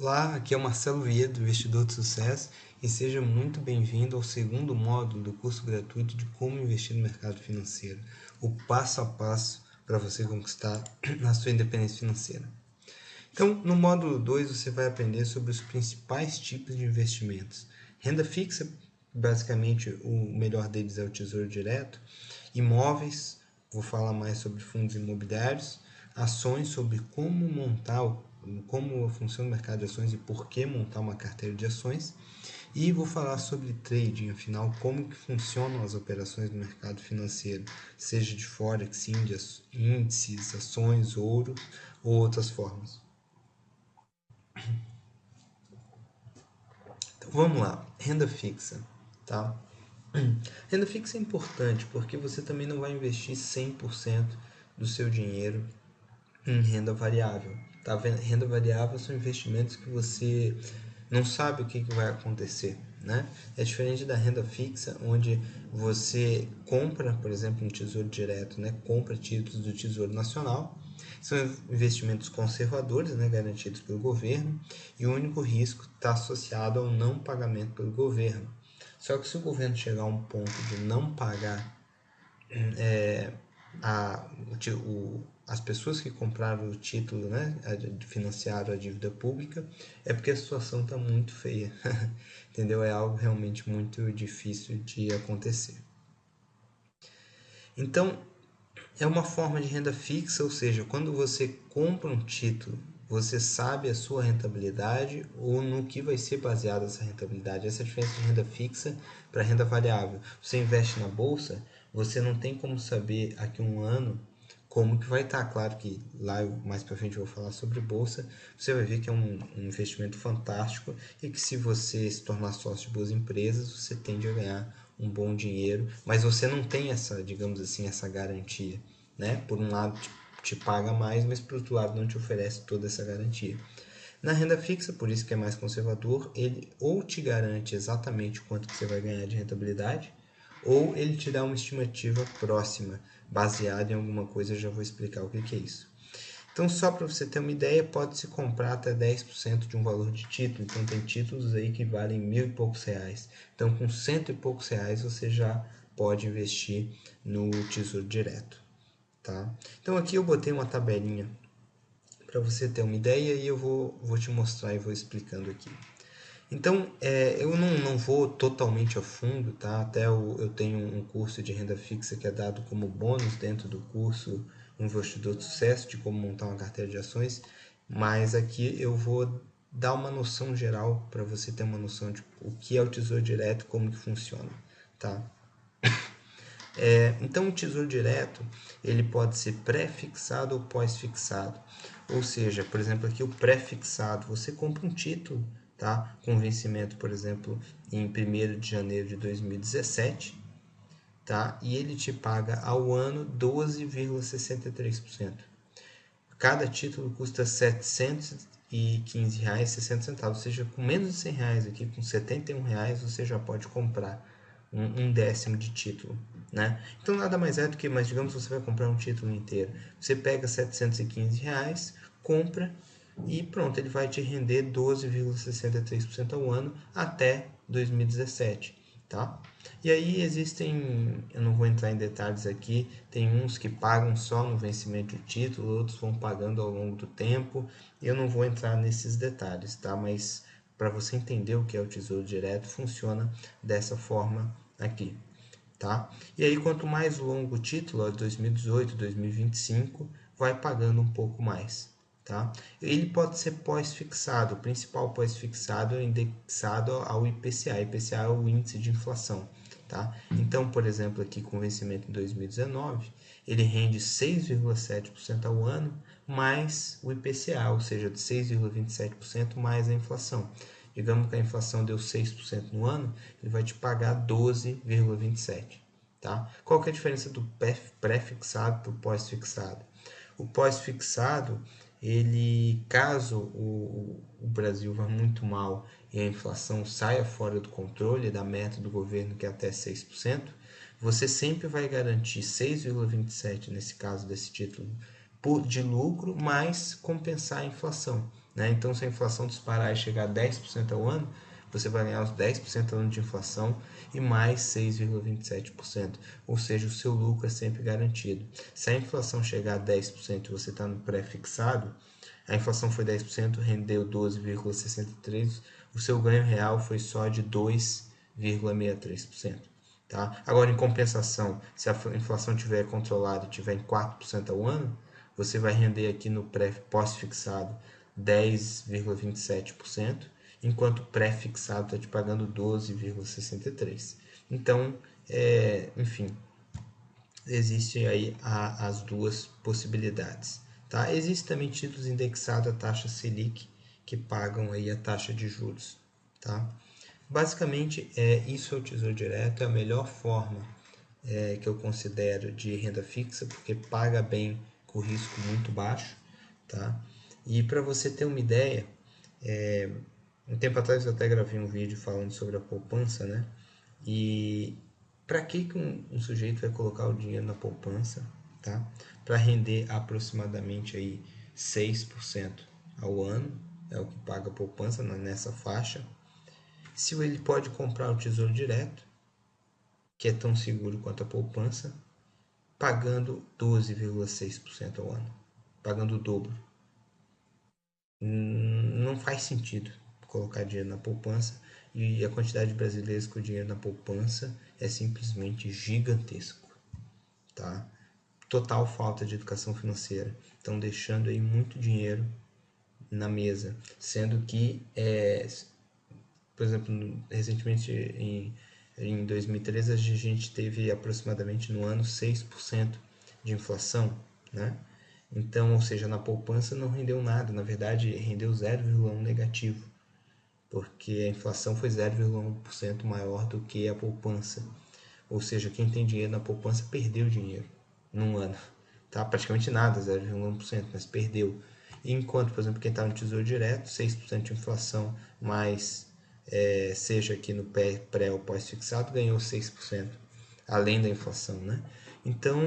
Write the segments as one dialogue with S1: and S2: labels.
S1: Olá, aqui é o Marcelo Vieira, do Investidor de Sucesso, e seja muito bem-vindo ao segundo módulo do curso gratuito de como investir no mercado financeiro, o passo a passo para você conquistar a sua independência financeira. Então, no módulo 2, você vai aprender sobre os principais tipos de investimentos. Renda fixa, basicamente o melhor deles é o Tesouro Direto, imóveis, vou falar mais sobre fundos imobiliários, ações, sobre como funciona o mercado de ações e por que montar uma carteira de ações, e vou falar sobre trading, afinal, como que funcionam as operações no mercado financeiro, seja de forex, índices, ações, ouro ou outras formas. Então vamos lá, renda fixa, tá? Renda fixa é importante porque você também não vai investir 100% do seu dinheiro em renda variável. Tá? Renda variável são investimentos que você não sabe o que vai acontecer. Né? É diferente da renda fixa, onde você compra, por exemplo, um tesouro direto, né? Compra títulos do Tesouro Nacional. São investimentos conservadores, né? Garantidos pelo governo, e o único risco está associado ao não pagamento pelo governo. Só que se o governo chegar a um ponto de não pagar as pessoas que compraram o título, né, financiaram a dívida pública, é porque a situação está muito feia, entendeu? É algo realmente muito difícil de acontecer. Então, é uma forma de renda fixa, ou seja, quando você compra um título, você sabe a sua rentabilidade ou no que vai ser baseada essa rentabilidade. Essa é a diferença de renda fixa para renda variável. Você investe na bolsa, você não tem como saber aqui um ano como que vai estar. Claro que lá mais para frente eu vou falar sobre bolsa. Você vai ver que é um investimento fantástico e que se você se tornar sócio de boas empresas, você tende a ganhar um bom dinheiro, mas você não tem essa, digamos assim, essa garantia, né? Por um lado te paga mais, mas por outro lado não te oferece toda essa garantia. Na renda fixa, por isso que é mais conservador, ele ou te garante exatamente quanto que você vai ganhar de rentabilidade, ou ele te dá uma estimativa próxima, baseada em alguma coisa, eu já vou explicar o que é isso. Então, só para você ter uma ideia, pode-se comprar até 10% de um valor de título. Então, tem títulos aí que valem R$ 1.000 e poucos. Então, com R$ 100 e poucos você já pode investir no Tesouro Direto. Tá? Então, aqui eu botei uma tabelinha para você ter uma ideia e eu vou te mostrar e vou explicando aqui. Então, eu não vou totalmente a fundo, tá? Até eu tenho um curso de renda fixa que é dado como bônus dentro do curso Investidor de Sucesso, de como montar uma carteira de ações, mas aqui eu vou dar uma noção geral para você ter uma noção de o que é o Tesouro Direto e como que funciona, tá? Então, o Tesouro Direto ele pode ser pré-fixado ou pós-fixado. Ou seja, por exemplo, aqui o pré-fixado, você compra um título, tá? Com vencimento, por exemplo, em 1º de janeiro de 2017, tá? E ele te paga ao ano 12,63%. Cada título custa R$ 715,60, ou seja, com menos de R$ 100 aqui, com R$ 71 você já pode comprar um décimo de título, né? Então nada mais é do que, mas digamos que você vai comprar um título inteiro, você pega R$ 715, compra e pronto, ele vai te render 12,63% ao ano até 2017, tá? E aí existem, eu não vou entrar em detalhes aqui, tem uns que pagam só no vencimento de título, outros vão pagando ao longo do tempo, eu não vou entrar nesses detalhes, tá? Mas para você entender o que é o Tesouro Direto, funciona dessa forma aqui, tá? E aí quanto mais longo o título, 2018, 2025, vai pagando um pouco mais, tá? Ele pode ser pós-fixado, o principal pós-fixado é indexado ao IPCA. IPCA é o índice de inflação, tá? Então, por exemplo, aqui com vencimento em 2019, ele rende 6,7% ao ano mais o IPCA, ou seja, de 6,27% mais a inflação. Digamos que a inflação deu 6% no ano, ele vai te pagar 12,27%. Tá? Qual que é a diferença do pré-fixado para o pós-fixado? O pós-fixado, ele, caso o Brasil vá muito mal e a inflação saia fora do controle da meta do governo, que é até 6%, você sempre vai garantir 6,27% nesse caso desse título de lucro, mais compensar a inflação. né? Então, se a inflação disparar e chegar a 10% ao ano, você vai ganhar os 10% ao ano de inflação e mais 6,27%, ou seja, o seu lucro é sempre garantido. Se a inflação chegar a 10% e você está no pré-fixado, a inflação foi 10%, rendeu 12,63%, o seu ganho real foi só de 2,63%. Tá? Agora, em compensação, se a inflação estiver controlada e estiver em 4% ao ano, você vai render aqui no pós-fixado 10,27%, enquanto o pré-fixado está te pagando 12,63%. Então, enfim, existem aí as duas possibilidades. Tá? Existe também títulos indexados à taxa Selic, que pagam aí a taxa de juros. Tá? Basicamente, isso é o Tesouro Direto, é a melhor forma que eu considero de renda fixa, porque paga bem com risco muito baixo. Tá? E para você ter uma ideia, um tempo atrás eu até gravei um vídeo falando sobre a poupança, né? E para que um sujeito vai colocar o dinheiro na poupança, tá? Para render aproximadamente aí 6% ao ano, é o que paga a poupança nessa faixa. Se ele pode comprar o Tesouro Direto, que é tão seguro quanto a poupança, pagando 12,6% ao ano, pagando o dobro. Não faz sentido colocar dinheiro na poupança, e a quantidade de brasileiros com dinheiro na poupança é simplesmente gigantesco, tá? Total falta de educação financeira, estão deixando aí muito dinheiro na mesa, sendo que, por exemplo, recentemente em 2013 a gente teve aproximadamente no ano 6% de inflação, né? Então, ou seja, na poupança não rendeu nada, na verdade rendeu 0,1 negativo, porque a inflação foi 0,1% maior do que a poupança. Ou seja, quem tem dinheiro na poupança perdeu dinheiro num ano. Tá? Praticamente nada, 0,1%, mas perdeu. Enquanto, por exemplo, quem está no Tesouro Direto, 6% de inflação, mais seja aqui no pré ou pós-fixado, ganhou 6%, além da inflação, né? Então,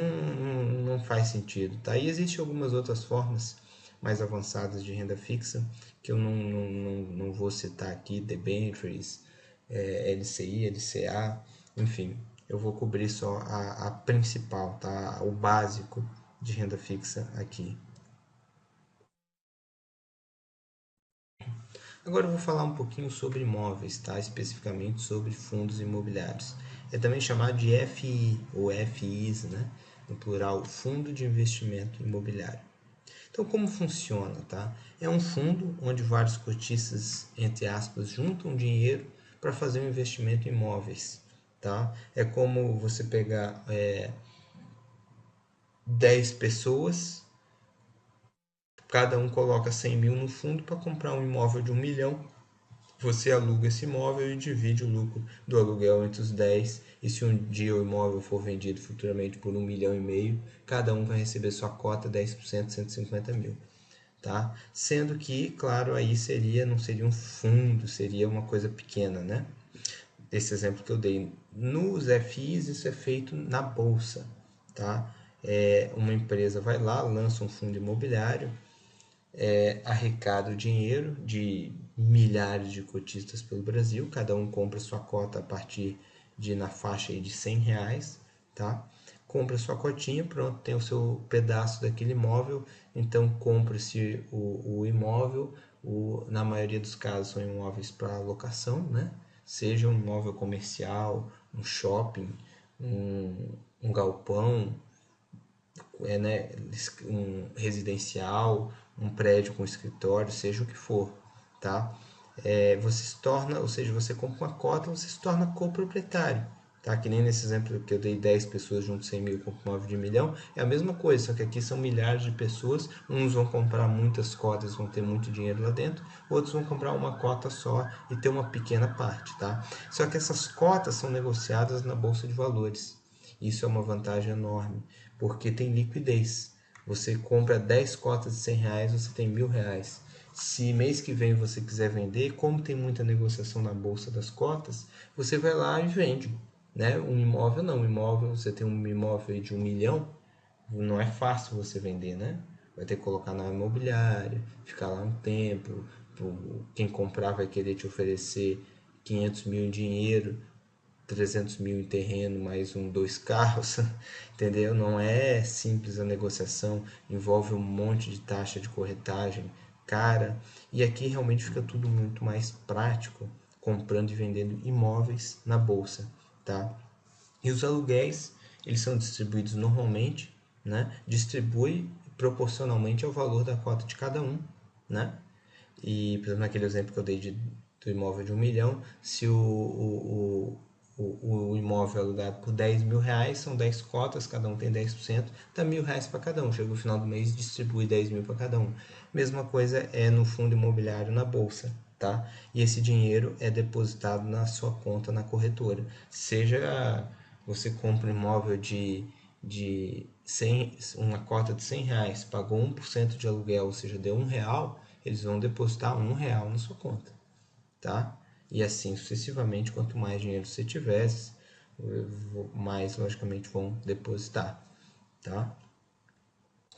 S1: não faz sentido. Tá? E existem algumas outras formas mais avançadas de renda fixa, que eu não vou citar aqui, debentures, LCI, LCA, enfim, eu vou cobrir só a principal, tá? O básico de renda fixa aqui. Agora eu vou falar um pouquinho sobre imóveis, tá? Especificamente sobre fundos imobiliários. É também chamado de FI ou FIs, né? No plural, Fundo de Investimento Imobiliário. Então, como funciona, tá? É um fundo onde vários cotistas, entre aspas, juntam dinheiro para fazer um investimento em imóveis, tá? É como você pegar 10 pessoas, cada um coloca 100 mil no fundo para comprar um imóvel de 1 milhão. Você aluga esse imóvel e divide o lucro do aluguel entre os 10. E se um dia o imóvel for vendido futuramente por 1,5 milhão, cada um vai receber sua cota, 10%, 150 mil. Tá? Sendo que, claro, aí não seria um fundo, seria uma coisa pequena, né? Esse exemplo que eu dei. Nos FIs, isso é feito na bolsa, tá? Uma empresa vai lá, lança um fundo imobiliário, arrecada o dinheiro de milhares de cotistas pelo Brasil, cada um compra sua cota a partir de na faixa aí de R$100, tá? Compra sua cotinha, pronto, tem o seu pedaço daquele imóvel, então compra-se o imóvel, na maioria dos casos são imóveis para locação, né? Seja um imóvel comercial, um shopping, um galpão, né, um residencial, um prédio com escritório, seja o que for, tá? Você se torna, ou seja, você compra uma cota, você se torna coproprietário, tá? Que nem nesse exemplo que eu dei, 10 pessoas junto 100 mil com 9 de milhão, é a mesma coisa, só que aqui são milhares de pessoas, uns vão comprar muitas cotas, vão ter muito dinheiro lá dentro, outros vão comprar uma cota só e ter uma pequena parte, tá? Só que essas cotas são negociadas na Bolsa de Valores. Isso é uma vantagem enorme, porque tem liquidez. Você compra 10 cotas de R$100, você tem R$1.000. Se mês que vem você quiser vender, como tem muita negociação na bolsa das cotas, você vai lá e vende. Né? Um imóvel não, você tem um imóvel de 1 milhão, não é fácil você vender, né? vai ter que colocar na imobiliária, ficar lá um tempo, quem comprar vai querer te oferecer 500 mil em dinheiro, 300 mil em terreno, mais dois carros, entendeu? Não é simples a negociação, envolve um monte de taxa de corretagem cara, e aqui realmente fica tudo muito mais prático, comprando e vendendo imóveis na bolsa, tá? E os aluguéis, eles são distribuídos normalmente, né? Distribui proporcionalmente ao valor da cota de cada um, né? E, por exemplo, naquele exemplo que eu dei do imóvel de 1 milhão, se o imóvel é alugado por 10 mil reais, são 10 cotas, cada um tem 10%, dá R$ 1.000 para cada um. Chega no final do mês e distribui 10 mil para cada um. Mesma coisa é no fundo imobiliário na bolsa, tá? E esse dinheiro é depositado na sua conta na corretora. Seja você compra um imóvel de 100, uma cota de R$ 100, pagou 1% de aluguel, ou seja, deu R$ 1, eles vão depositar R$ 1 na sua conta, tá? E assim sucessivamente, quanto mais dinheiro você tivesse, mais logicamente vão depositar, tá?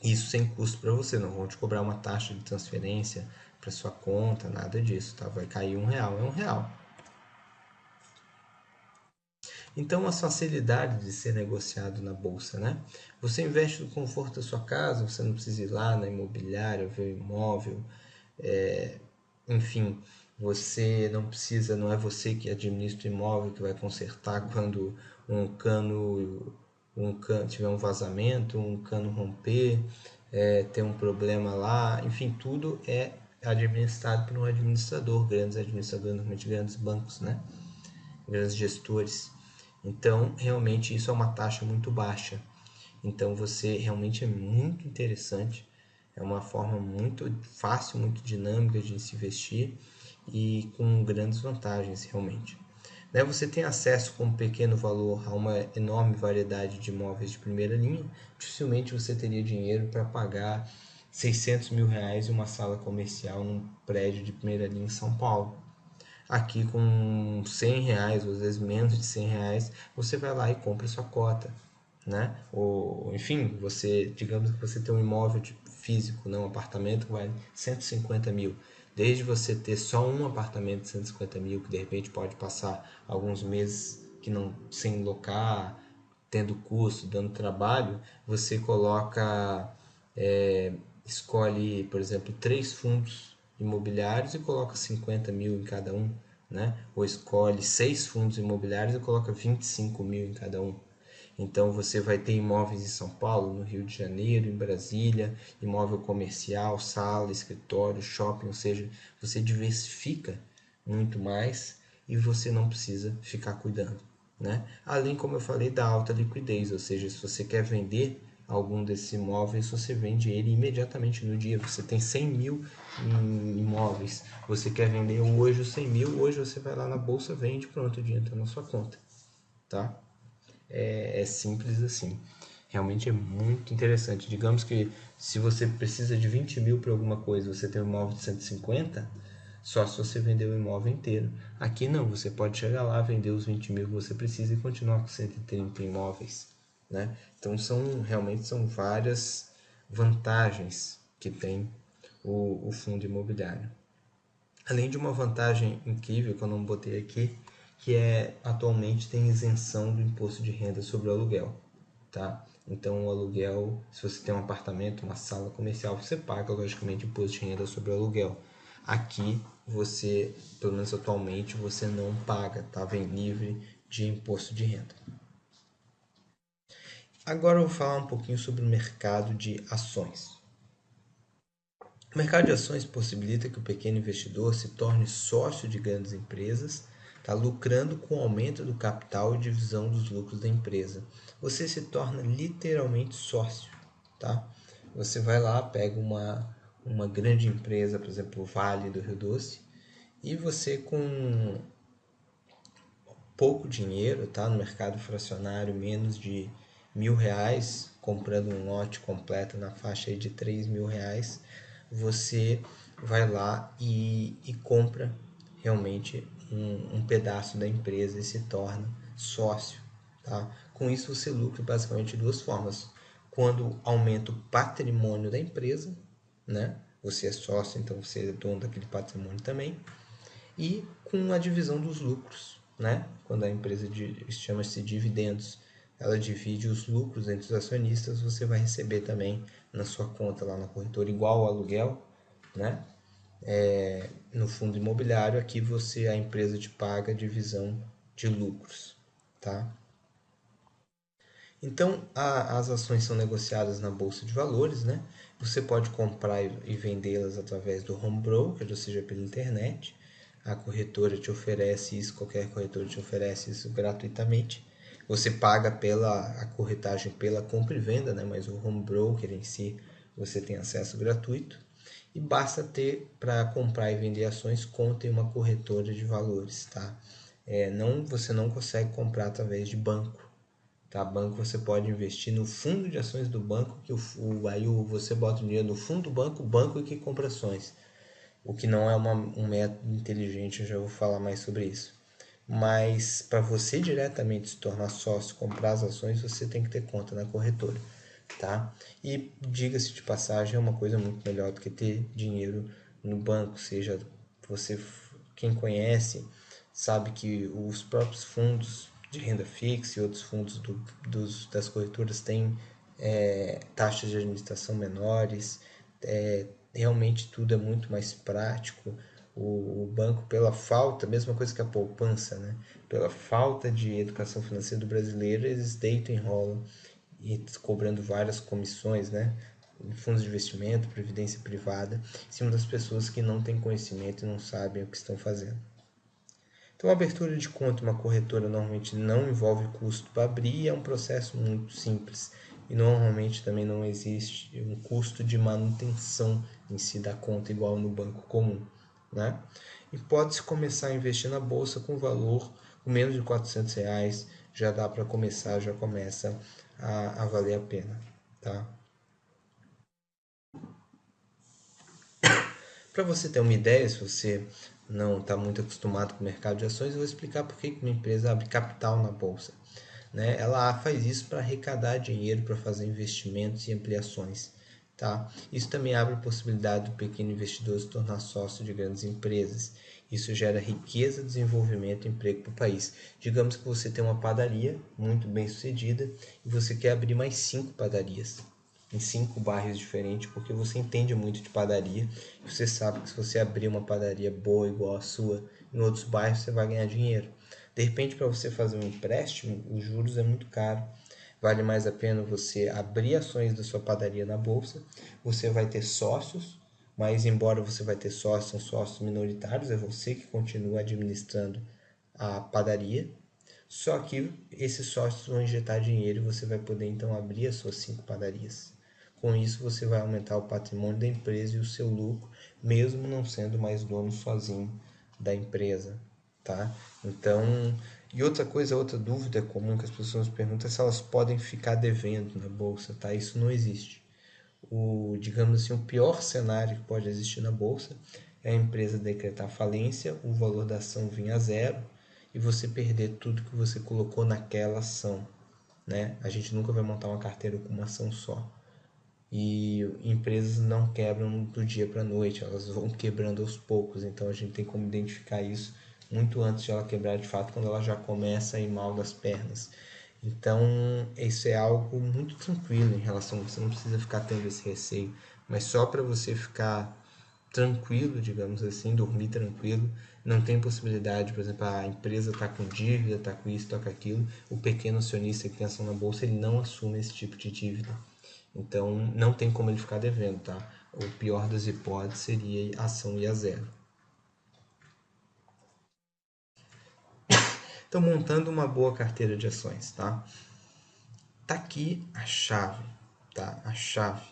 S1: Isso sem custo para você, não vão te cobrar uma taxa de transferência para sua conta, nada disso, tá? Vai cair R$ 1, é R$ 1. Então, as facilidades de ser negociado na bolsa, né? Você investe no conforto da sua casa, você não precisa ir lá na imobiliária ver o imóvel, enfim, você não precisa, não é você que administra o imóvel que vai consertar quando tiver um vazamento, um cano romper, ter um problema lá, enfim, tudo é administrado por um administrador, grandes administradores, normalmente grandes bancos, né? Grandes gestores. Então, realmente isso é uma taxa muito baixa. Então, você realmente é muito interessante. É uma forma muito fácil, muito dinâmica de se investir e com grandes vantagens, realmente. Né? Você tem acesso com um pequeno valor a uma enorme variedade de imóveis de primeira linha. Dificilmente você teria dinheiro para pagar R$ 600 mil em uma sala comercial num prédio de primeira linha em São Paulo. Aqui com R$ 100, ou às vezes menos de R$ 100, você vai lá e compra sua cota, né? Ou, enfim, digamos que você tem um imóvel físico, né? Um apartamento que vale 150 mil. Desde você ter só um apartamento de 150 mil, que de repente pode passar alguns meses que não, sem locar, tendo custo, dando trabalho, você coloca, escolhe, por exemplo, 3 fundos imobiliários e coloca 50 mil em cada um, né? Ou escolhe 6 fundos imobiliários e coloca 25 mil em cada um. Então você vai ter imóveis em São Paulo, no Rio de Janeiro, em Brasília, imóvel comercial, sala, escritório, shopping, ou seja, você diversifica muito mais e você não precisa ficar cuidando, né? Além, como eu falei, da alta liquidez, ou seja, se você quer vender algum desses imóveis, você vende ele imediatamente no dia. Você tem 100 mil em imóveis, você quer vender hoje os 100 mil, hoje você vai lá na bolsa, vende, pronto, o dinheiro está na sua conta, tá? É simples assim. Realmente é muito interessante. Digamos que se você precisa de 20 mil para alguma coisa, você tem um imóvel de 150, só se você vender o imóvel inteiro. Aqui não, você pode chegar lá, vender os 20 mil que você precisa e continuar com 130 imóveis, né? Então realmente são várias vantagens que tem o fundo imobiliário. Além de uma vantagem incrível que eu não botei aqui, que é atualmente tem isenção do imposto de renda sobre o aluguel, tá? Então o aluguel, se você tem um apartamento, uma sala comercial, você paga logicamente imposto de renda sobre o aluguel. Aqui você, pelo menos atualmente, você não paga, tá? Vem livre de imposto de renda. Agora eu vou falar um pouquinho sobre o mercado de ações. O mercado de ações possibilita que o pequeno investidor se torne sócio de grandes empresas, tá lucrando com o aumento do capital e divisão dos lucros da empresa. Você se torna literalmente sócio, tá? Você vai lá, pega uma grande empresa, por exemplo, o Vale do Rio Doce, e você com pouco dinheiro, tá? No mercado fracionário, menos de R$ 1.000, comprando um lote completo na faixa aí de R$ 3.000, você vai lá e compra realmente um pedaço da empresa e se torna sócio, tá? Com isso você lucra basicamente de duas formas. quando aumenta o patrimônio da empresa, né? Você é sócio, então você é dono daquele patrimônio também. E com a divisão dos lucros, né? Quando a empresa chama-se dividendos, ela divide os lucros entre os acionistas, você vai receber também na sua conta lá na corretora, igual ao aluguel, né? No fundo imobiliário, aqui a empresa te paga a divisão de lucros, tá? Então, as ações são negociadas na bolsa de valores, né? Você pode comprar e vendê-las através do home broker, ou seja, pela internet. A corretora te oferece isso, qualquer corretora te oferece isso gratuitamente. Você paga a corretagem pela compra e venda, né? Mas o home broker em si você tem acesso gratuito. E basta ter para comprar e vender ações, conta em uma corretora de valores, tá? Você não consegue comprar através de banco. Tá? Banco você pode investir no fundo de ações do banco, que aí você bota o dinheiro no fundo do banco, o banco é que compra ações. O que não é um método inteligente, eu já vou falar mais sobre isso. Mas para você diretamente se tornar sócio, comprar as ações, você tem que ter conta na corretora. Tá? E diga-se de passagem, é uma coisa muito melhor do que ter dinheiro no banco, seja você, quem conhece, sabe que os próprios fundos de renda fixa e outros fundos das corretoras têm taxas de administração menores, realmente tudo é muito mais prático. O banco, pela falta, mesma coisa que a poupança, né? Pela falta de educação financeira do brasileiro, eles deitam e enrolam e cobrando várias comissões, né? Fundos de investimento, previdência privada, em cima das pessoas que não têm conhecimento e não sabem o que estão fazendo. Então, a abertura de conta em uma corretora normalmente não envolve custo para abrir e é um processo muito simples. E normalmente também não existe um custo de manutenção em si da conta igual no banco comum, né? E pode-se começar a investir na bolsa com valor com menos de R$ 400, já dá para começar, já começa a valer a pena, tá? Para você ter uma ideia, se você não está muito acostumado com o mercado de ações, eu vou explicar por que uma empresa abre capital na bolsa. Né? Ela faz isso para arrecadar dinheiro, para fazer investimentos e ampliações. Tá? Isso também abre a possibilidade do pequeno investidor se tornar sócio de grandes empresas. Isso gera riqueza, desenvolvimento e emprego para o país. Digamos que você tem uma padaria muito bem sucedida e você quer abrir mais 5 padarias em 5 bairros diferentes, porque você entende muito de padaria. E você sabe que se você abrir uma padaria boa igual a sua em outros bairros, você vai ganhar dinheiro. De repente, para você fazer um empréstimo, os juros é muito caro. Vale mais a pena você abrir ações da sua padaria na bolsa. Você vai ter sócios, mas embora você vai ter sócios, são sócios minoritários, é você que continua administrando a padaria. Só que esses sócios vão injetar dinheiro e você vai poder então abrir as suas 5 padarias. Com isso, você vai aumentar o patrimônio da empresa e o seu lucro, mesmo não sendo mais dono sozinho da empresa, tá? Então, e outra coisa, outra dúvida comum que as pessoas perguntam é se elas podem ficar devendo na bolsa, tá? Isso não existe. Digamos assim, o pior cenário que pode existir na bolsa é a empresa decretar falência, o valor da ação vir a zero e você perder tudo que você colocou naquela ação, né? A gente nunca vai montar uma carteira com uma ação só. E empresas não quebram do dia para a noite, elas vão quebrando aos poucos, então a gente tem como identificar isso muito antes de ela quebrar de fato, quando ela já começa a ir mal das pernas. Então, isso é algo muito tranquilo em relação, você não precisa ficar tendo esse receio, mas só para você ficar tranquilo, digamos assim, dormir tranquilo, não tem possibilidade, por exemplo, a empresa está com dívida, está com isso, está com aquilo, o pequeno acionista que tem ação na bolsa, ele não assume esse tipo de dívida. Então, não tem como ele ficar devendo, tá? O pior das hipóteses seria a ação ir a zero. Então, montando uma boa carteira de ações, tá? Tá aqui a chave, tá? A chave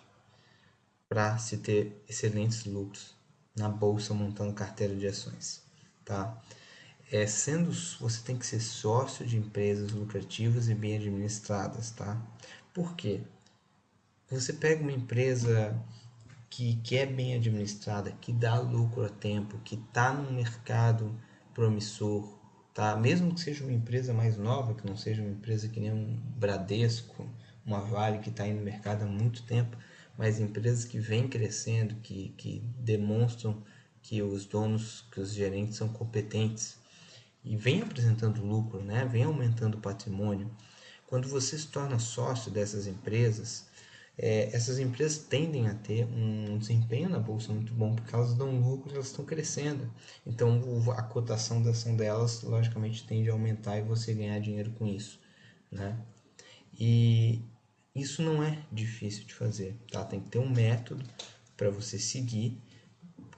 S1: para se ter excelentes lucros na bolsa montando carteira de ações, tá? Você tem que ser sócio de empresas lucrativas e bem administradas, tá? Por quê? Você pega uma empresa que é bem administrada, que dá lucro a tempo, que está num mercado promissor, tá? Mesmo que seja uma empresa mais nova, que não seja uma empresa que nem um Bradesco, uma Vale que está aí no mercado há muito tempo, mas empresas que vêm crescendo, que demonstram que os donos, que os gerentes são competentes e vem apresentando lucro, né? Vem aumentando o patrimônio. Quando você se torna sócio dessas empresas, essas empresas tendem a ter um desempenho na bolsa muito bom, porque elas dão lucro, elas estão crescendo. Então a cotação da ação delas, logicamente, tende a aumentar e você ganhar dinheiro com isso, né? E isso não é difícil de fazer, tá? Tem que ter um método para você seguir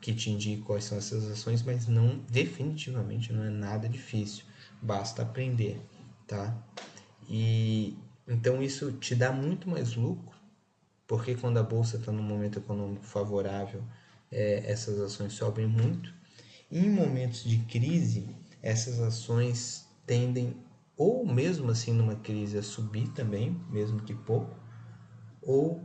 S1: que te indique quais são essas ações, mas não, definitivamente não é nada difícil, basta aprender, tá? E então isso te dá muito mais lucro, porque quando a bolsa está num momento econômico favorável, essas ações sobem muito. E em momentos de crise, essas ações tendem, ou mesmo assim numa crise, a subir também, mesmo que pouco, ou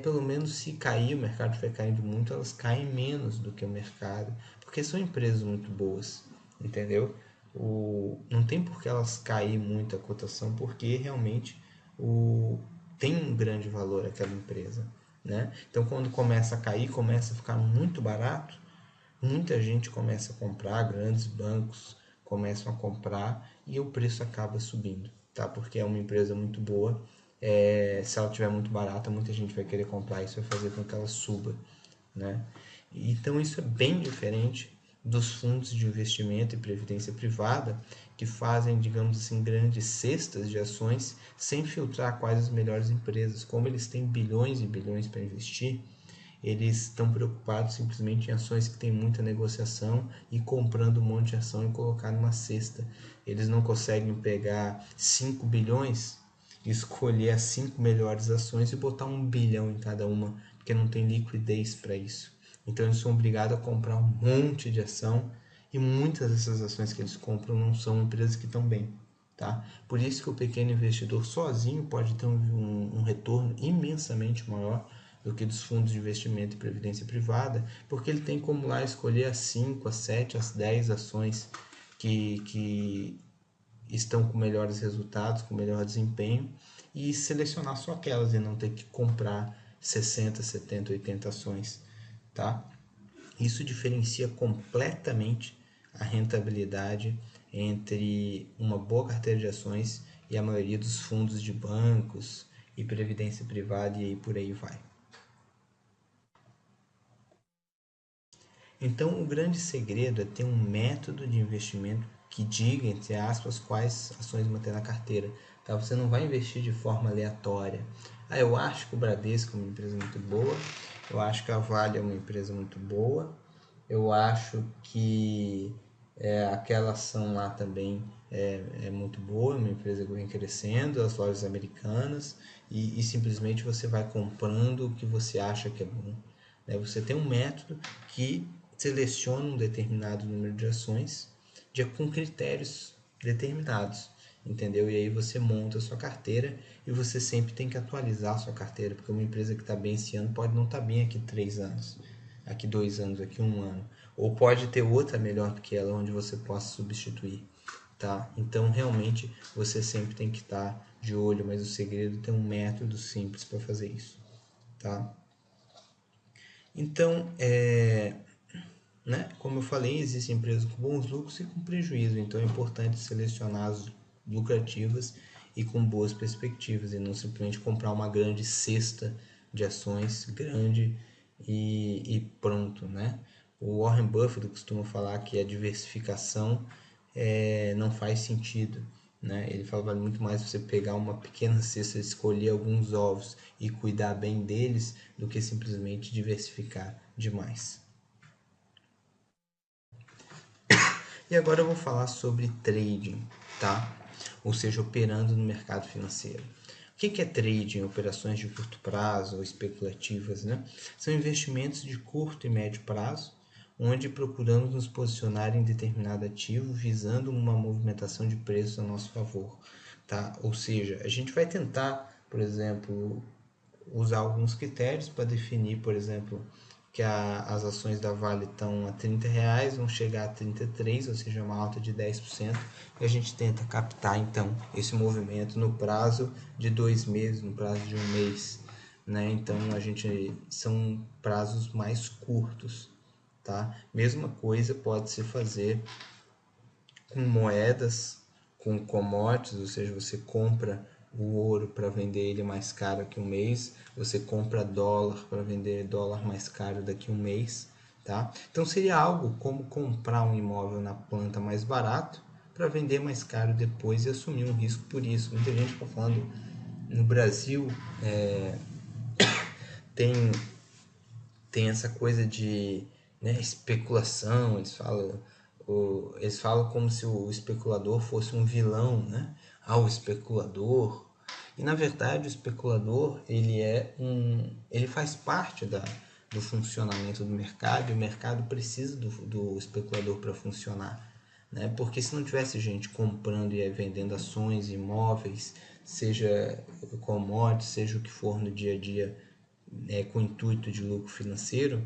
S1: pelo menos se cair, o mercado estiver caindo muito, elas caem menos do que o mercado, porque são empresas muito boas, entendeu? Não tem por que elas cair muito a cotação, porque realmente tem um grande valor aquela empresa, né? Então quando começa a cair, começa a ficar muito barato, muita gente começa a comprar, grandes bancos começam a comprar e o preço acaba subindo, tá? Porque é uma empresa muito boa. Se ela estiver muito barata, muita gente vai querer comprar, isso vai fazer com que ela suba, né? Então isso é bem diferente dos fundos de investimento e previdência privada que fazem, digamos assim, grandes cestas de ações sem filtrar quais as melhores empresas. Como eles têm bilhões e bilhões para investir, eles estão preocupados simplesmente em ações que têm muita negociação e comprando um monte de ação e colocar numa cesta. Eles não conseguem pegar 5 bilhões, escolher as 5 melhores ações e botar 1 bilhão em cada uma, porque não tem liquidez para isso. Então eles são obrigados a comprar um monte de ação e muitas dessas ações que eles compram não são empresas que estão bem. Tá? Por isso que o pequeno investidor sozinho pode ter um retorno imensamente maior do que dos fundos de investimento e previdência privada, porque ele tem como lá escolher as 5, as 7, as 10 ações que estão com melhores resultados, com melhor desempenho, e selecionar só aquelas e não ter que comprar 60, 70, 80 ações. Tá? Isso diferencia completamente a rentabilidade entre uma boa carteira de ações e a maioria dos fundos de bancos e previdência privada e aí por aí vai. Então, o grande segredo é ter um método de investimento que diga, entre aspas, quais ações manter na carteira. Tá? Você não vai investir de forma aleatória. Eu acho que o Bradesco é uma empresa muito boa, eu acho que a Vale é uma empresa muito boa, eu acho que aquela ação lá também é muito boa, é uma empresa que vem crescendo, as lojas americanas, e simplesmente você vai comprando o que você acha que é bom. Né? Você tem um método que seleciona um determinado número de ações com critérios determinados, entendeu? E aí você monta a sua carteira e você sempre tem que atualizar a sua carteira, porque uma empresa que está bem esse ano pode não estar bem aqui 3 anos, aqui 2 anos, aqui 1 ano, ou pode ter outra melhor do que ela onde você possa substituir, tá? Então realmente você sempre tem que estar de olho, mas o segredo é ter um método simples para fazer isso, tá? Então, né? Como eu falei, existem empresas com bons lucros e com prejuízo, então é importante selecionar as lucrativas e com boas perspectivas, e não simplesmente comprar uma grande cesta de ações grande e pronto, né? O Warren Buffett costuma falar que a diversificação não faz sentido, né? Ele fala que vale muito mais você pegar uma pequena cesta, escolher alguns ovos e cuidar bem deles do que simplesmente diversificar demais. E agora eu vou falar sobre trading, tá? Ou seja, operando no mercado financeiro. O que é trading? Operações de curto prazo ou especulativas, né? São investimentos de curto e médio prazo, onde procuramos nos posicionar em determinado ativo visando uma movimentação de preço a nosso favor, tá? Ou seja, a gente vai tentar, por exemplo, usar alguns critérios para definir, por exemplo, que as ações da Vale estão a R$ 30, vão chegar a 33, ou seja, uma alta de 10%, e a gente tenta captar então esse movimento no prazo de 2 meses, no prazo de um mês, né? Então são prazos mais curtos, tá? Mesma coisa pode se fazer com moedas, com commodities, ou seja, você compra o ouro para vender ele mais caro daqui a um mês, você compra dólar para vender dólar mais caro daqui a um mês, tá? Então seria algo como comprar um imóvel na planta mais barato para vender mais caro depois e assumir um risco por isso. Muita gente está falando no Brasil tem tem essa coisa de, né, especulação, eles falam como se o especulador fosse um vilão, né? O especulador. E na verdade o especulador ele faz parte do funcionamento do mercado, e o mercado precisa do especulador para funcionar, né? Porque se não tivesse gente comprando e vendendo ações, imóveis, seja commodities, seja o que for no dia a dia, com o intuito de lucro financeiro,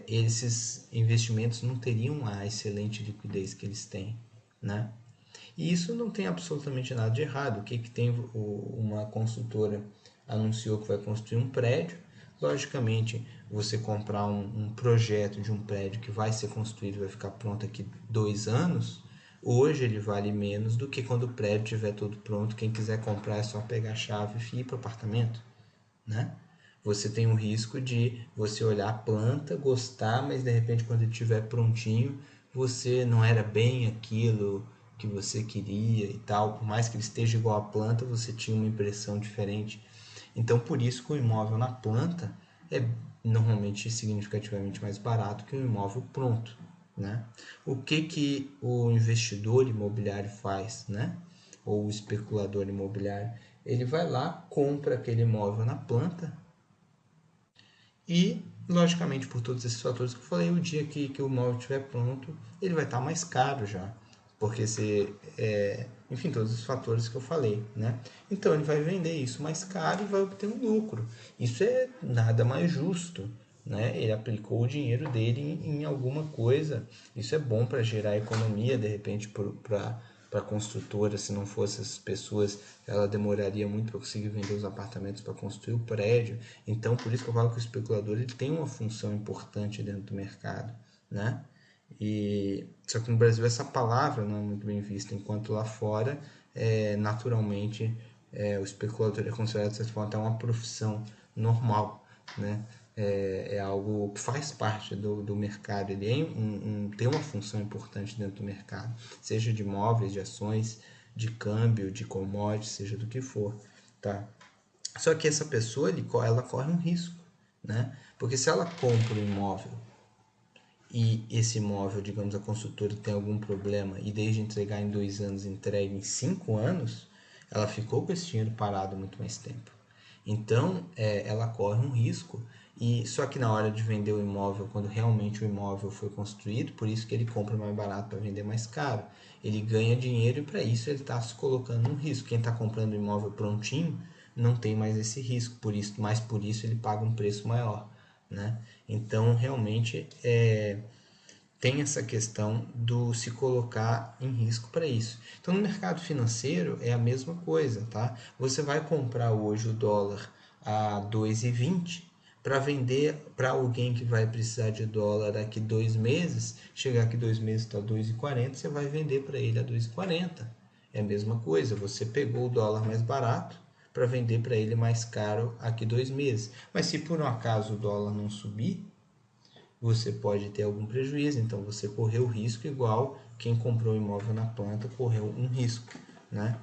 S1: esses investimentos não teriam a excelente liquidez que eles têm, né? E isso não tem absolutamente nada de errado. O que tem? Uma construtora anunciou que vai construir um prédio. Logicamente, você comprar um projeto de um prédio que vai ser construído, vai ficar pronto aqui 2 anos, hoje ele vale menos do que quando o prédio estiver todo pronto. Quem quiser comprar é só pegar a chave e ir para o apartamento, né? Você tem o risco de você olhar a planta, gostar, mas de repente quando ele estiver prontinho, você não era bem aquilo que você queria e tal. Por mais que ele esteja igual à planta, você tinha uma impressão diferente. Então, por isso que o imóvel na planta é normalmente significativamente mais barato que o imóvel pronto, né? O que o investidor imobiliário faz, né? Ou o especulador imobiliário? Ele vai lá, compra aquele imóvel na planta e, logicamente, por todos esses fatores que eu falei, o dia que o imóvel estiver pronto, ele vai estar mais caro já. Porque enfim, todos os fatores que eu falei, né? Então ele vai vender isso mais caro e vai obter um lucro. Isso é nada mais justo, né? Ele aplicou o dinheiro dele em alguma coisa. Isso é bom para gerar economia, de repente, para a construtora. Se não fosse essas pessoas, ela demoraria muito para conseguir vender os apartamentos para construir o prédio. Então, por isso que eu falo que o especulador ele tem uma função importante dentro do mercado, né? Só que no Brasil essa palavra não é muito bem vista, enquanto lá fora, naturalmente, o especulador é considerado, de certa forma, até uma profissão normal, né? É algo que faz parte do mercado, ele tem uma função importante dentro do mercado, seja de imóveis, de ações, de câmbio, de commodities, seja do que for, tá? Só que essa pessoa, ela corre um risco, né? Porque se ela compra um imóvel e esse imóvel, digamos, a construtora tem algum problema e desde entregar em 2 anos, entrega em 5 anos, ela ficou com esse dinheiro parado muito mais tempo. Então, ela corre um risco, e só que na hora de vender o imóvel, quando realmente o imóvel foi construído, por isso que ele compra mais barato para vender mais caro. Ele ganha dinheiro e para isso ele está se colocando um risco. Quem está comprando o imóvel prontinho não tem mais esse risco, mas por isso ele paga um preço maior, né? Então, realmente, tem essa questão do se colocar em risco para isso. Então, no mercado financeiro é a mesma coisa, tá? Você vai comprar hoje o dólar a 2,20 para vender para alguém que vai precisar de dólar daqui 2 meses. Chegar aqui 2 meses está 2,40, você vai vender para ele a 2,40. É a mesma coisa, você pegou o dólar mais barato para vender para ele mais caro aqui 2 meses. Mas se por um acaso o dólar não subir, você pode ter algum prejuízo, então você correu o risco igual quem comprou o imóvel na planta correu um risco, né?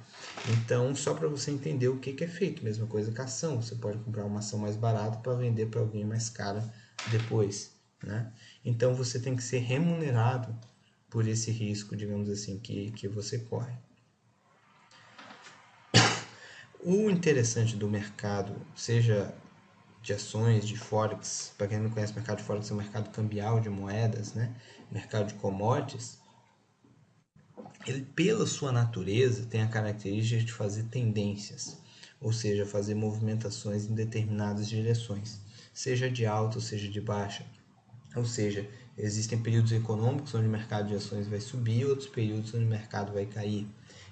S1: Então, só para você entender o que é feito, mesma coisa com a ação, você pode comprar uma ação mais barata para vender para alguém mais cara depois, né? Então, você tem que ser remunerado por esse risco, digamos assim, que você corre. O interessante do mercado, seja de ações, de Forex, para quem não conhece, o mercado de Forex é um mercado cambial de moedas, né? Mercado de commodities, ele, pela sua natureza, tem a característica de fazer tendências, ou seja, fazer movimentações em determinadas direções. seja de alta ou seja de baixa. Ou seja, existem períodos econômicos onde o mercado de ações vai subir, outros períodos onde o mercado vai cair.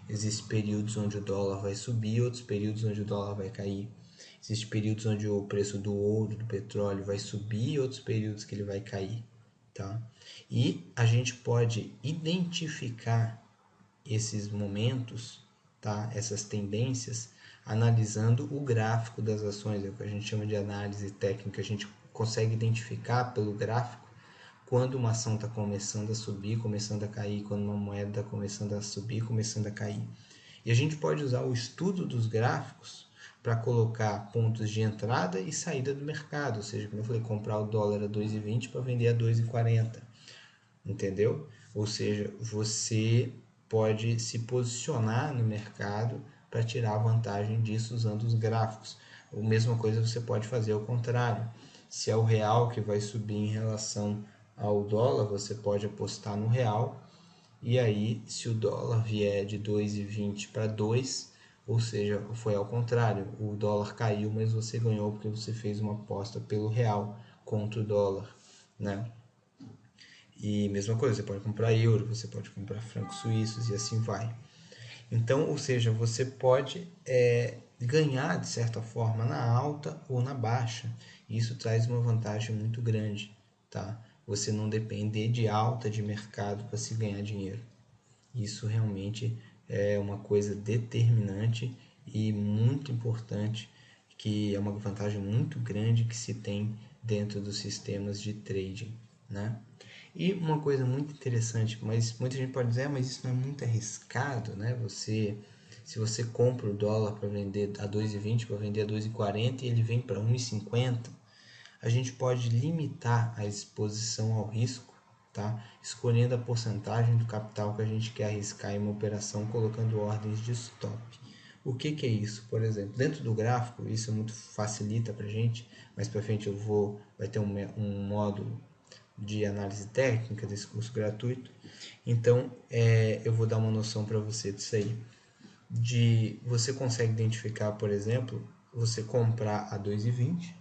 S1: Existem períodos onde o dólar vai subir, outros períodos onde o dólar vai cair. Existem períodos onde o preço do ouro, do petróleo vai subir, outros períodos que ele vai cair. Tá? E a gente pode identificar esses momentos, tá? Essas tendências, analisando o gráfico das ações, é o que a gente chama de análise técnica. A gente consegue identificar pelo gráfico quando uma ação está começando a subir, começando a cair, quando uma moeda está começando a subir, começando a cair. E a gente pode usar o estudo dos gráficos para colocar pontos de entrada e saída do mercado, ou seja, como eu falei, comprar o dólar a 2,20 para vender a 2,40, entendeu? Ou seja, você pode se posicionar no mercado para tirar vantagem disso usando os gráficos. A mesma coisa você pode fazer ao contrário. Se é o real que vai subir em relação ao dólar, você pode apostar no real. E aí, se o dólar vier de 2,20 para 2, ou seja, foi ao contrário, o dólar caiu, mas você ganhou porque você fez uma aposta pelo real contra o dólar, né? E mesma coisa, você pode comprar euro, você pode comprar francos suíços e assim vai. Então, ou seja, você pode ganhar de certa forma na alta ou na baixa. Isso traz uma vantagem muito grande, tá? Você não depender de alta de mercado para se ganhar dinheiro. Isso realmente é uma coisa determinante e muito importante, que é uma vantagem muito grande que se tem dentro dos sistemas de trading, né? E uma coisa muito interessante, mas muita gente pode dizer, mas isso não é muito arriscado, né? Se você compra o dólar para vender a 2,20 para vender a 2,40 e ele vem para 1,50, a gente pode limitar a exposição ao risco, tá? Escolhendo a porcentagem do capital que a gente quer arriscar em uma operação, colocando ordens de stop. O que é isso? Por exemplo, dentro do gráfico, isso muito facilita para a gente, mas para frente vai ter um módulo de análise técnica desse curso gratuito. Então, eu vou dar uma noção para você disso aí. Você consegue identificar, por exemplo, você comprar a 2,20.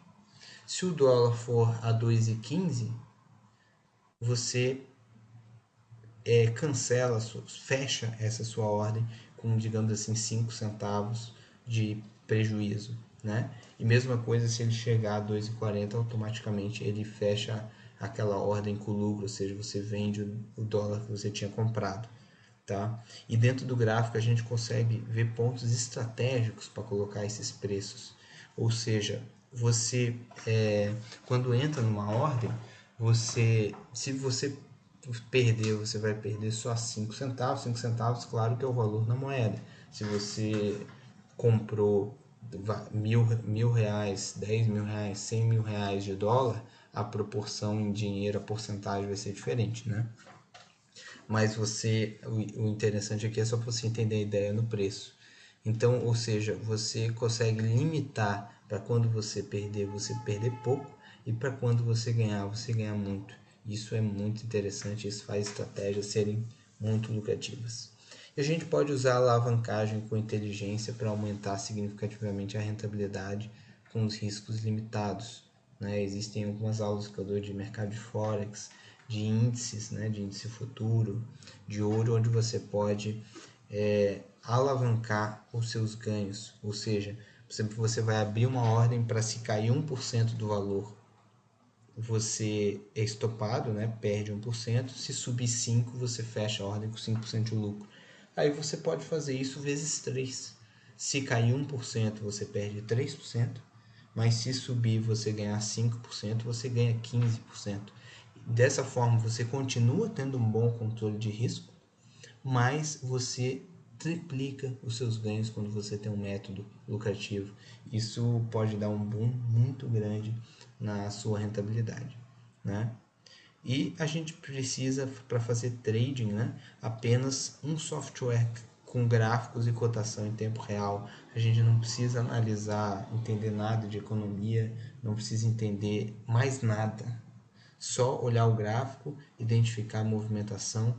S1: Se o dólar for a 2,15, você cancela, fecha essa sua ordem com, digamos assim, 5 centavos de prejuízo, né? E mesma coisa se ele chegar a 2,40, automaticamente ele fecha aquela ordem com lucro, ou seja, você vende o dólar que você tinha comprado, tá? E dentro do gráfico a gente consegue ver pontos estratégicos para colocar esses preços, ou seja, você quando entra numa ordem, se você perder, você vai perder só 5 centavos. 5 centavos, claro que é o valor na moeda. Se você comprou mil reais, 10 mil reais, 100 mil reais de dólar, a proporção em dinheiro, a porcentagem vai ser diferente, né? Mas o interessante aqui é só para você entender a ideia no preço. Então, ou seja, você consegue limitar para quando você perder pouco, e para quando você ganhar muito. Isso é muito interessante, isso faz estratégias serem muito lucrativas. E a gente pode usar a alavancagem com inteligência para aumentar significativamente a rentabilidade com os riscos limitados, né? Existem algumas aulas que eu dou de mercado de Forex, de índices, né? De índice futuro, de ouro, onde você pode alavancar os seus ganhos. Ou seja, você vai abrir uma ordem para, se cair 1% do valor, você é estopado, né? Perde 1%. Se subir 5%, você fecha a ordem com 5% de lucro. Aí você pode fazer isso vezes 3. Se cair 1%, você perde 3%. Mas se subir você ganhar 5%, você ganha 15%. Dessa forma, você continua tendo um bom controle de risco, mas você triplica os seus ganhos quando você tem um método lucrativo. Isso pode dar um boom muito grande na sua rentabilidade, né? E a gente precisa, para fazer trading, né, apenas um software com gráficos e cotação em tempo real. A gente não precisa analisar, entender nada de economia, não precisa entender mais nada. Só olhar o gráfico, identificar a movimentação,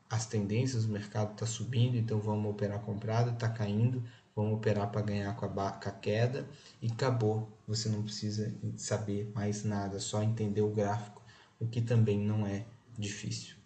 S1: as tendências, o mercado está subindo, então vamos operar comprado, está caindo, vamos operar para ganhar com a queda e acabou. Você não precisa saber mais nada, só entender o gráfico, o que também não é difícil.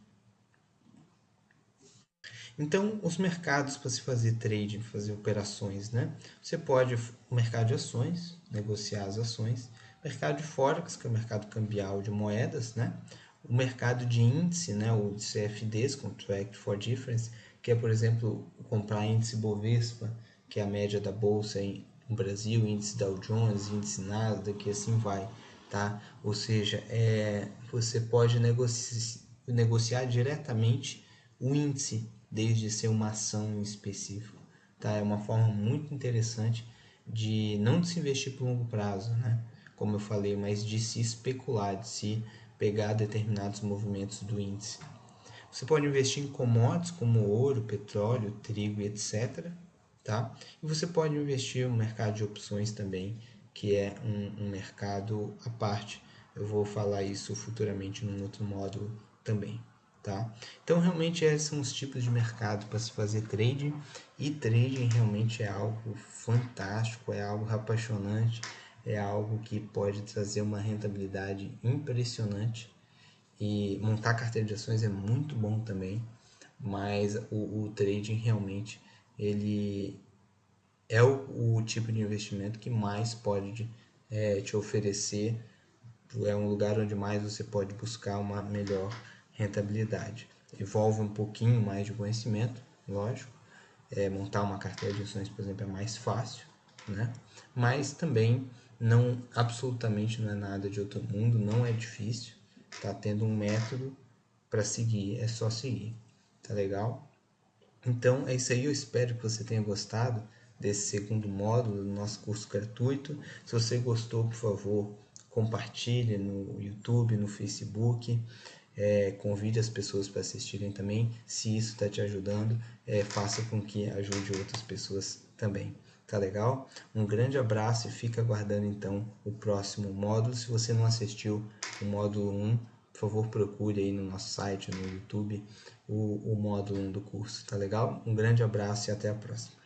S1: Então, os mercados para se fazer trading, fazer operações, né? Você pode, o mercado de ações, negociar as ações, mercado de forex, que é o mercado cambial de moedas, né? O mercado de índice, né? O CFDs, Contract for Difference, que é, por exemplo, comprar índice Bovespa, que é a média da bolsa no Brasil, índice Dow Jones, índice Nasdaq, e assim vai, tá? Ou seja, você pode negociar diretamente o índice, desde ser uma ação em específico, tá? É uma forma muito interessante de não de se investir por longo prazo, né? Como eu falei, mas de se especular, de se pegar determinados movimentos do índice. Você pode investir em commodities como ouro, petróleo, trigo, etc. Tá? E você pode investir no mercado de opções também, que é um mercado à parte. Eu vou falar isso futuramente num outro módulo também. Tá? Então, realmente, esses são os tipos de mercado para se fazer trading. E trading realmente é algo fantástico, é algo apaixonante, é algo que pode trazer uma rentabilidade impressionante. E montar carteira de ações é muito bom também, mas o trading realmente ele é o tipo de investimento que mais pode te oferecer, é um lugar onde mais você pode buscar uma melhor rentabilidade. Envolve um pouquinho mais de conhecimento, lógico. Montar uma carteira de ações, por exemplo, é mais fácil, né? Mas também não absolutamente não é nada de outro mundo, não é difícil. Tá tendo um método para seguir, é só seguir. Tá legal? Então é isso aí, eu espero que você tenha gostado desse segundo módulo do nosso curso gratuito. Se você gostou, por favor, compartilhe no YouTube, no Facebook, convide as pessoas para assistirem também. Se isso está te ajudando, faça com que ajude outras pessoas também. Tá legal? Um grande abraço e fica aguardando então o próximo módulo. Se você não assistiu o módulo 1, por favor, procure aí no nosso site, no YouTube, o módulo 1 do curso, tá legal? Um grande abraço e até a próxima.